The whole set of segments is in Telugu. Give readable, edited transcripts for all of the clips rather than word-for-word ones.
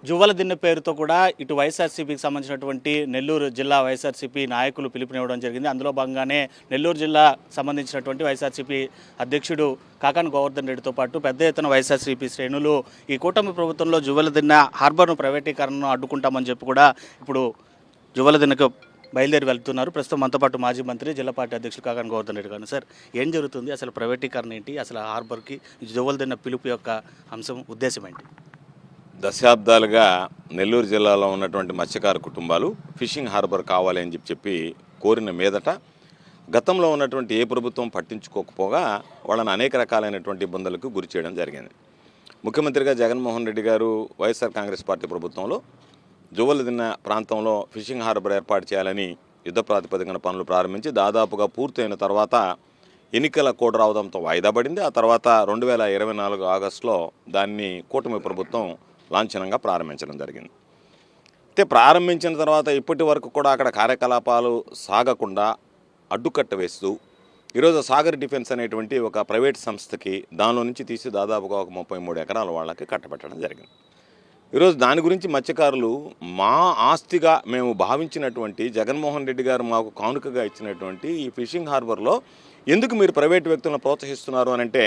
జువ్వల దిన్నె పేరుతో కూడా ఇటు వైఎస్ఆర్సీపీకి సంబంధించినటువంటి నెల్లూరు జిల్లా వైఎస్ఆర్సీపీ నాయకులు పిలుపునివ్వడం జరిగింది. అందులో భాగంగానే నెల్లూరు జిల్లా సంబంధించినటువంటి వైఎస్ఆర్సీపీ అధ్యక్షుడు కాకాని గోవర్ధన్ రెడ్డితో పాటు పెద్ద ఎత్తున వైఎస్ఆర్సీపీ శ్రేణులు ఈ కూటమి ప్రభుత్వంలో జువ్వల దిన్నె హార్బర్ను ప్రైవేటీకరణను అడ్డుకుంటామని చెప్పి కూడా ఇప్పుడు జువ్వల దిన్నెకు బయలుదేరి వెళ్తున్నారు. ప్రస్తుతం మనతో పాటు మాజీ మంత్రి జిల్లా పార్టీ అధ్యక్షులు కాకాని గోవర్ధన్ రెడ్డి గారు. సార్, ఏం జరుగుతుంది? అసలు ప్రైవేటీకరణ ఏంటి? అసలు హార్బర్కి జువ్వల దిన్నె పిలుపు యొక్క అంశం ఉద్దేశం ఏంటి? దశాబ్దాలుగా నెల్లూరు జిల్లాలో ఉన్నటువంటి మత్స్యకార కుటుంబాలు ఫిషింగ్ హార్బర్ కావాలి అని చెప్పి కోరిన మీదట గతంలో ఉన్నటువంటి ఏ ప్రభుత్వం పట్టించుకోకపోగా వాళ్ళని అనేక రకాలైనటువంటి ఇబ్బందులకు గురి చేయడం జరిగింది. ముఖ్యమంత్రిగా జగన్మోహన్ రెడ్డి గారు వైఎస్ఆర్ కాంగ్రెస్ పార్టీ ప్రభుత్వంలో జువ్వల దిన్నె ప్రాంతంలో ఫిషింగ్ హార్బర్ ఏర్పాటు చేయాలని యుద్ధ ప్రాతిపదికన పనులు ప్రారంభించి దాదాపుగా పూర్తయిన తర్వాత ఎన్నికల కోడ్ రావడంతో వాయిదా పడింది. ఆ తర్వాత 2024 ఆగస్టులో దాన్ని కూటమి ప్రభుత్వం లాంఛనంగా ప్రారంభించడం జరిగింది. అయితే ప్రారంభించిన తర్వాత ఇప్పటి వరకు కూడా అక్కడ కార్యకలాపాలు సాగకుండా అడ్డుకట్ట వేస్తూ ఈరోజు సాగర్ డిఫెన్స్ అనేటువంటి ఒక ప్రైవేట్ సంస్థకి దానిలో నుంచి తీసి దాదాపుగా ఒక 33 ఎకరాల వాళ్ళకి కట్టబెట్టడం జరిగింది. ఈరోజు దాని గురించి మత్స్యకారులు మా ఆస్తిగా మేము భావించినటువంటి జగన్మోహన్ రెడ్డి గారు మాకు కానుకగా ఇచ్చినటువంటి ఈ ఫిషింగ్ హార్బర్లో ఎందుకు మీరు ప్రైవేటు వ్యక్తులను ప్రోత్సహిస్తున్నారు అని అంటే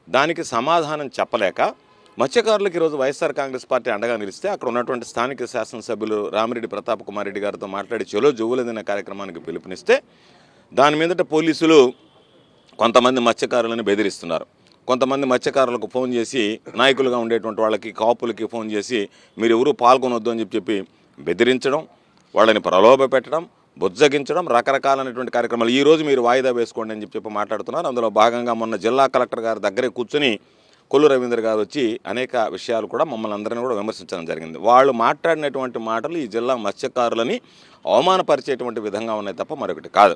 దానికి సమాధానం చెప్పలేక మత్స్యకారులకు ఈరోజు వైఎస్ఆర్ కాంగ్రెస్ పార్టీ అండగా నిలిస్తే అక్కడ ఉన్నటువంటి స్థానిక శాసనసభ్యులు రామిరెడ్డి ప్రతాప్ కుమార్ రెడ్డి గారితో మాట్లాడి చెలో జువ్వల దిన్నె కార్యక్రమానికి పిలుపునిస్తే దాని మీదట పోలీసులు కొంతమంది మత్స్యకారులను బెదిరిస్తున్నారు. కొంతమంది మత్స్యకారులకు ఫోన్ చేసి నాయకులుగా ఉండేటువంటి వాళ్ళకి కాపులకి ఫోన్ చేసి మీరు ఎవరు పాల్గొనొద్దు అని చెప్పి బెదిరించడం, వాళ్ళని ప్రలోభ పెట్టడం, బుజ్జగించడం, రకరకాలైనటువంటి కార్యక్రమాలు ఈరోజు మీరు వాయిదా వేసుకోండి అని చెప్పి మాట్లాడుతున్నారు. అందులో భాగంగా మొన్న జిల్లా కలెక్టర్ గారి దగ్గరే కూర్చొని కొల్లు రవీంద్ర గారు వచ్చి అనేక విషయాలు కూడా మమ్మల్ని అందరినీ కూడా విమర్శించడం జరిగింది. వాళ్ళు మాట్లాడినటువంటి మాటలు ఈ జిల్లా మత్స్యకారులని అవమానపరిచేటువంటి విధంగా ఉన్నాయి తప్ప మరొకటి కాదు.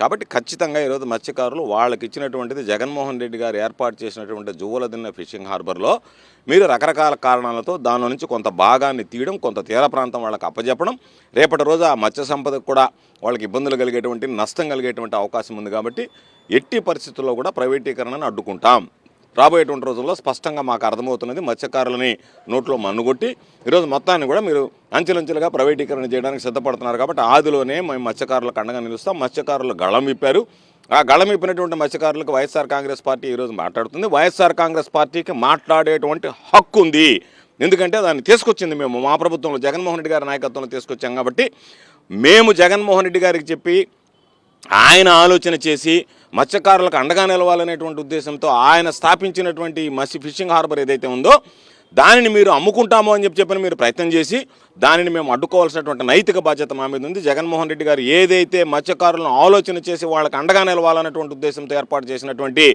కాబట్టి ఖచ్చితంగా ఈరోజు మత్స్యకారులు వాళ్ళకి ఇచ్చినటువంటిది జగన్మోహన్ రెడ్డి గారు ఏర్పాటు చేసినటువంటి జువ్వల దిన్నె ఫిషింగ్ హార్బర్లో మీరు రకరకాల కారణాలతో దానిలో నుంచి కొంత భాగాన్ని తీయడం, కొంత తీర ప్రాంతం వాళ్ళకి అప్పజెప్పడం, రేపటి రోజు ఆ మత్స్య సంపదకు కూడా వాళ్ళకి ఇబ్బందులు కలిగేటువంటి నష్టం కలిగేటువంటి అవకాశం ఉంది. కాబట్టి ఎట్టి పరిస్థితుల్లో కూడా ప్రైవేటీకరణను అడ్డుకుంటాం. రాబోయేటువంటి రోజుల్లో స్పష్టంగా మాకు అర్థమవుతున్నది. మత్స్యకారులని నోట్లో మన్నుగొట్టి ఈరోజు మొత్తాన్ని కూడా మీరు అంచెలంచెలుగా ప్రైవేటీకరణ చేయడానికి సిద్ధపడుతున్నారు. కాబట్టి ఆదిలోనే మేము మత్స్యకారులకు అండగా నిలుస్తాం. మత్స్యకారులు గళం విప్పారు. ఆ గళం విప్పినటువంటి మత్స్యకారులకు వైఎస్ఆర్ కాంగ్రెస్ పార్టీ ఈరోజు మాట్లాడుతుంది. వైఎస్ఆర్ కాంగ్రెస్ పార్టీకి మాట్లాడేటువంటి హక్కు ఉంది. ఎందుకంటే దాన్ని తీసుకొచ్చింది మేము మా ప్రభుత్వంలో జగన్మోహన్ రెడ్డి గారి నాయకత్వంలో తీసుకొచ్చాం. కాబట్టి మేము జగన్మోహన్ రెడ్డి గారికి చెప్పి ఆయన ఆలోచన చేసి మత్స్యకారులకు అండగా నిలవాలనేటువంటి ఉద్దేశంతో ఆయన స్థాపించినటువంటి ఫిషింగ్ హార్బర్ ఏదైతే ఉందో దానిని మీరు అమ్ముకుంటామో అని చెప్పని మీరు ప్రయత్నం చేసి దానిని మేము అడ్డుకోవాల్సినటువంటి నైతిక బాధ్యత మా మీద ఉంది. జగన్మోహన్ రెడ్డి గారు ఏదైతే మత్స్యకారులను ఆలోచన చేసి వాళ్ళకి అండగా నిలవాలనేటువంటి ఉద్దేశంతో ఏర్పాటు చేసినటువంటి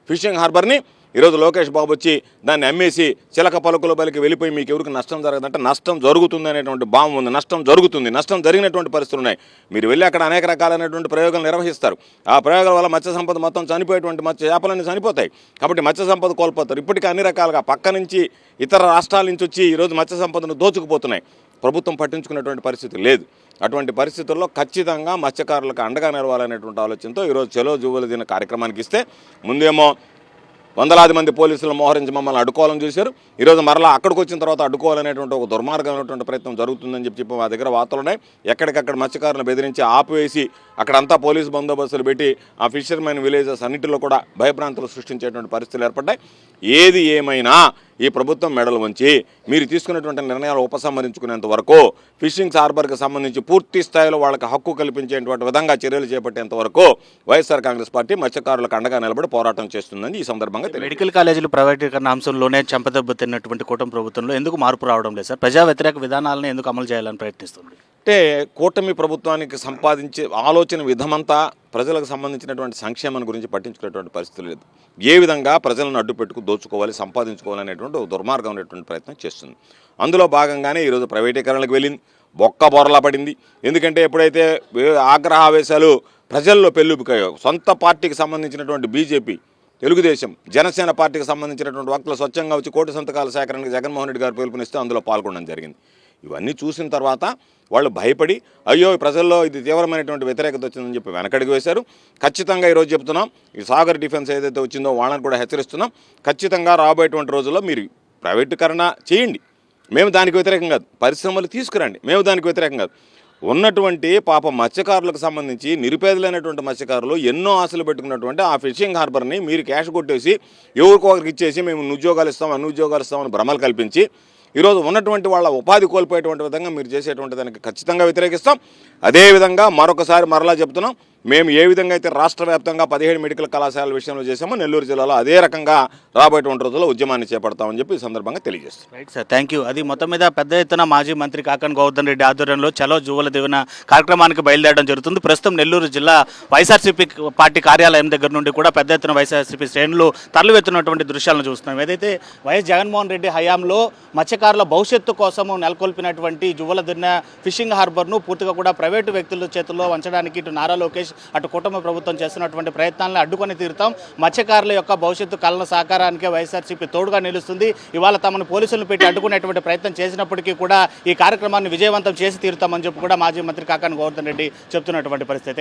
ఫిషింగ్ హార్బర్ని ఈరోజు లోకేష్ బాబు వచ్చి దాన్ని అమ్మేసి చిలక పలుకుల బలికి వెళ్ళిపోయి మీకు ఎవరికి నష్టం జరగదంటే నష్టం జరుగుతుంది అనేటువంటి భావం ఉంది. నష్టం జరుగుతుంది, నష్టం జరిగినటువంటి పరిస్థితులు ఉన్నాయి. మీరు వెళ్ళి అక్కడ అనేక రకాలైనటువంటి ప్రయోగాలు నిర్వహిస్తారు. ఆ ప్రయోగాల వల్ల మత్స్య సంపద మొత్తం చనిపోయేటువంటి చేపలన్నీ చనిపోతాయి. కాబట్టి మత్స్య సంపద కోల్పోతారు. ఇప్పటికీ అన్ని రకాలుగా పక్క నుంచి ఇతర రాష్ట్రాల నుంచి వచ్చి ఈరోజు మత్స్య సంపదను దోచుకుపోతున్నాయి. ప్రభుత్వం పట్టించుకునేటువంటి పరిస్థితి లేదు. అటువంటి పరిస్థితుల్లో ఖచ్చితంగా మత్స్యకారులకు అండగా నిలవాలనేటువంటి ఆలోచనతో ఈరోజు చెలో జువ్వల దిన్నె కార్యక్రమానికి ఇస్తే ముందేమో వందలాది మంది పోలీసులు మోహరించి మమ్మల్ని అడ్డుకోవాలని చూశారు. ఈరోజు మరలా అక్కడికి వచ్చిన తర్వాత అడ్డుకోవాలనేటువంటి ఒక దుర్మార్గమైనటువంటి ప్రయత్నం జరుగుతుందని చెప్పి మా దగ్గర వార్తలు ఉన్నాయి. ఎక్కడికక్కడ మత్స్యకారులను బెదిరించి ఆపివేసి అక్కడంతా పోలీసు బందోబస్తులు పెట్టి ఆ ఫిషర్మెన్ విలేజెస్ అన్నింటిలో కూడా భయభ్రాంతులు సృష్టించేటువంటి పరిస్థితులు ఏర్పడ్డాయి. ఏది ఏమైనా ఈ ప్రభుత్వం మెడలు వంచి మీరు తీసుకున్నటువంటి నిర్ణయాలు ఉపసంహరించుకునేంత వరకు ఫిషింగ్ హార్బర్కి సంబంధించి పూర్తి స్థాయిలో వాళ్ళకి హక్కు కల్పించేటువంటి విధంగా చర్యలు చేపట్టేంత వరకు వైఎస్ఆర్ కాంగ్రెస్ పార్టీ మత్స్యకారులకు అండగా నిలబడి పోరాటం చేస్తుందని ఈ సందర్భంగా మెడికల్ కాలేజీలు ప్రైవేటీకరణ అంశంలోనే చెంపదెబ్బతిన్నటువంటి కూటమి ప్రభుత్వంలో ఎందుకు మార్పు రావడం లేదు సార్? ప్రజా వ్యతిరేక విధానాలను ఎందుకు అమలు చేయాలని ప్రయత్నిస్తుంది? అంటే కూటమి ప్రభుత్వానికి సంపాదించే ఆలోచన విధమంతా ప్రజలకు సంబంధించినటువంటి సంక్షేమం గురించి పట్టించుకునేటువంటి పరిస్థితి లేదు. ఏ విధంగా ప్రజలను అడ్డుపెట్టుకు దోచుకోవాలి, సంపాదించుకోవాలనేటువంటి ఒక దుర్మార్గమైనటువంటి ప్రయత్నం చేస్తుంది. అందులో భాగంగానే ఈరోజు ప్రైవేటీకరణకు వెళ్ళింది, బొక్క బొరలా పడింది. ఎందుకంటే ఎప్పుడైతే ఆగ్రహావేశాలు ప్రజల్లో పెళ్ళుబికాయో సొంత పార్టీకి సంబంధించినటువంటి బీజేపీ, తెలుగుదేశం, జనసేన పార్టీకి సంబంధించినటువంటి వక్తలు స్వచ్ఛంగా వచ్చి కోటి సంతకాల సేకరణకు జగన్మోహన్ రెడ్డి గారు పిలుపునిస్తే అందులో పాల్గొనడం జరిగింది. ఇవన్నీ చూసిన తర్వాత వాళ్ళు భయపడి అయ్యో ప్రజల్లో ఇది తీవ్రమైనటువంటి వ్యతిరేకత వచ్చిందని చెప్పి వెనకడికి వేశారు. ఖచ్చితంగా ఈరోజు చెప్తున్నాం, ఈ సాగర్ డిఫెన్స్ ఏదైతే వచ్చిందో వాళ్ళని కూడా హెచ్చరిస్తున్నాం. ఖచ్చితంగా రాబోయేటువంటి రోజుల్లో మీరు ప్రైవేటీకరణ చేయండి, మేము దానికి వ్యతిరేకం కాదు, పరిశ్రమలు తీసుకురండి, మేము దానికి వ్యతిరేకం కాదు. ఉన్నటువంటి పాప మత్స్యకారులకు సంబంధించి నిరుపేదలైనటువంటి మత్స్యకారులు ఎన్నో ఆశలు పెట్టుకున్నటువంటి ఆ ఫిషింగ్ హార్బర్ని మీరు క్యాష్ కొట్టేసి ఎవరికొకరికి ఇచ్చేసి మేము ఉద్యోగాలు ఇస్తాం, అన్ని ఉద్యోగాలు ఇస్తామని భ్రమలు కల్పించి ఈరోజు ఉన్నటువంటి వాళ్ళ ఉపాధి కోల్పోయేటువంటి విధంగా మీరు చేసేటువంటి దానికి ఖచ్చితంగా వ్యతిరేకిస్తాం. అదేవిధంగా మరలా చెప్తున్నాం, మేము ఏ విధంగా అయితే రాష్ట్ర వ్యాప్తంగా 17 మెడికల్ కళాశాలల విషయంలో చేసామో నెల్లూరు జిల్లాలో అదే రకంగా రాబోయేటువంటి రోజుల్లో ఉద్యమాన్ని చేపడతామని చెప్పి ఈ సందర్భంగా తెలియజేస్తాం. Right sir, thank you. అది మొత్తం మీద పెద్ద ఎత్తున మాజీ మంత్రి కాకాని గోవర్ధన్ రెడ్డి ఆధ్వర్యంలో చలో జువ్వల దివన కార్యక్రమానికి బయలుదేరడం జరుగుతుంది. ప్రస్తుతం నెల్లూరు జిల్లా వైఎస్ఆర్సీపీ పార్టీ కార్యాలయం దగ్గర నుండి కూడా పెద్ద ఎత్తున వైఎస్ఆర్సీపీ శ్రేణులు తరలివెత్తున్నటువంటి దృశ్యాలను చూస్తున్నాం. ఏదైతే వైఎస్ జగన్మోహన్ రెడ్డి హయాంలో మత్స్యకారుల భవిష్యత్తు కోసము నెలకొల్పినటువంటి జువ్వల దిన్న ఫిషింగ్ హార్బర్ను పూర్తిగా కూడా ప్రైవేటు వ్యక్తుల చేతుల్లో ఉంచడానికి ఇటు నారా లోకేష్ అటు కుటుంబ ప్రభుత్వం చేస్తున్నటువంటి ప్రయత్నాలను అడ్డుకొని తీరుతాం. మత్స్యకారుల యొక్క భవిష్యత్తు కళల సాకారానికే వైఎస్ఆర్సీపీ తోడుగా నిలుస్తుంది. ఇవాళ తమను పోలీసులను పెట్టి అడ్డుకునేటువంటి ప్రయత్నం చేసినప్పటికీ కూడా ఈ కార్యక్రమాన్ని విజయవంతం చేసి తీరుతామని చెప్పి కూడా మాజీ మంత్రి కాకాని గోవర్ధన్ రెడ్డి చెప్తున్నటువంటి పరిస్థితి.